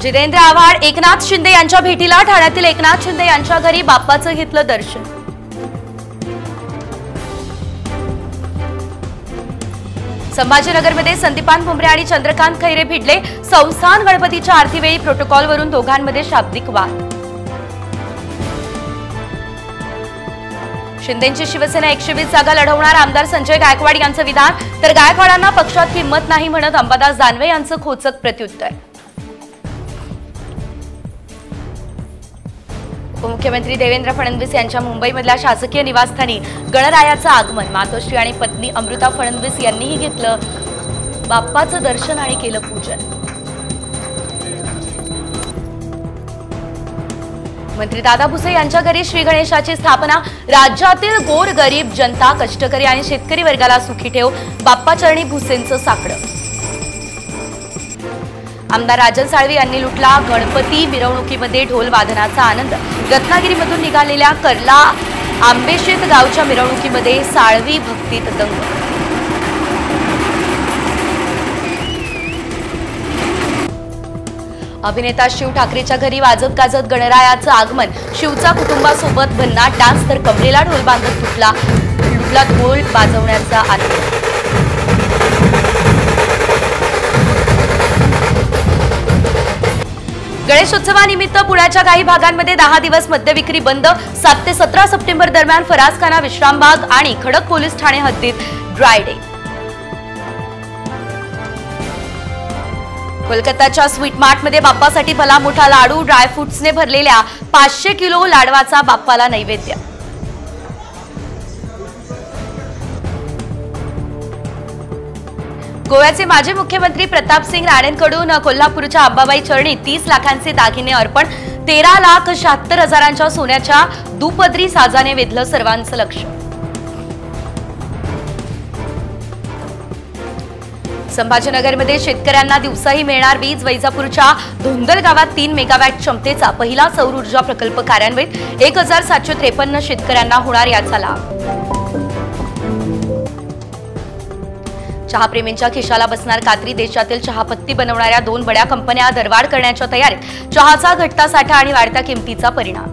जितेंद्र आव्हाड एकनाथ शिंदे यांच्या भेटीला ठाण्यातील एकनाथ शिंदे यांच्या घरी बाप्पाचं घेतलं दर्शन। संभाजीनगरमध्ये संदीपान भुमरे आणि चंद्रकांत खैरे भिडले। संस्थान गणपतीच्या आरतीवेळी प्रोटोकॉलवरून दोघांमध्ये शाब्दिक वाद। शिंदेंची शिवसेना 120 जागा लढवणार आमदार संजय गायकवाड यांचं विधान, तर गायकवाडांना पक्षात किंमत नाही म्हणत अंबादास दानवे यांचं खोचक प्रत्युत्तर। उपमुख्यमंत्री देवेंद्र फडणवीस यांच्या मुंबईमधल्या शासकीय निवासस्थानी गणरायाचं आगमन। मातोश्री आणि पत्नी अमृता फडणवीस यांनीही घेतलं बाप्पाचं दर्शन आणि केलं पूजन। मंत्री दादा भुसे यांच्या घरी श्री गणेशाची स्थापना। राज्यातील गोर गरीब जनता, कष्टकरी आणि शेतकरी वर्गाला सुखी ठेव, बाप्पाचरणी भुसेंचं साकडं। आमदार राजन साळवी यांनी लुटला गणपती मिरवणुकीमध्ये ढोल वादनाचा आनंद। रत्नागिरीमधून निघालेल्या कर्ला आंबेशेत गावच्या मिरवणुकीमध्ये साळवी भक्तीत दंग। अभिनेता शिव ठाकरेच्या घरी वाजत गाजत गणरायाचं आगमन। शिवचा कुटुंबासोबत भन्नाट डान्स, तर कमरेला ढोल बांधत लुटला ढोल वाजवण्याचा आनंद। गणेशोत्सवानिमित्त पुण्याच्या काही भागांमध्ये 10 दिवस मद्यविक्री बंद। 7 ते 17 सप्टेंबर दरम्यान फरासखाना, विश्रामबाग आणि खडक पोलीस ठाणे हद्दीत ड्राय डे। कोलकाताच्या स्वीट मार्टमध्ये बाप्पासाठी भला मोठा लाडू, ड्रायफ्रुट्सने भरलेल्या 500 किलो लाडवाचा बाप्पाला नैवेद्य। गोव्याचे माजी मुख्यमंत्री प्रतापसिंग राणेंकडून कोल्हापूरच्या अंबाबाई चरणी 30 लाखांचे दागिने अर्पण। 13,76,000च्या सोन्याच्या दुपदरी साजाने वेधलं सर्वांचं लक्ष। संभाजीनगरमध्ये शेतकऱ्यांना दिवसाही मिळणार वीज। वैजापूरच्या धुंदल गावात 3 मेगावॅट क्षमतेचा पहिला सौर ऊर्जा प्रकल्प कार्यान्वित। 1,753 शेतकऱ्यांना होणार याचा लाभ। चहाप्रेमींच्या खिशाला बसणार कात्री। देशातील चहापत्ती बनवणाऱ्या 2 बड्या कंपन्या दरवाढ करण्याच्या तयारीत। चहाचा घटता साठा आणि वाढत्या किमतीचा परिणाम।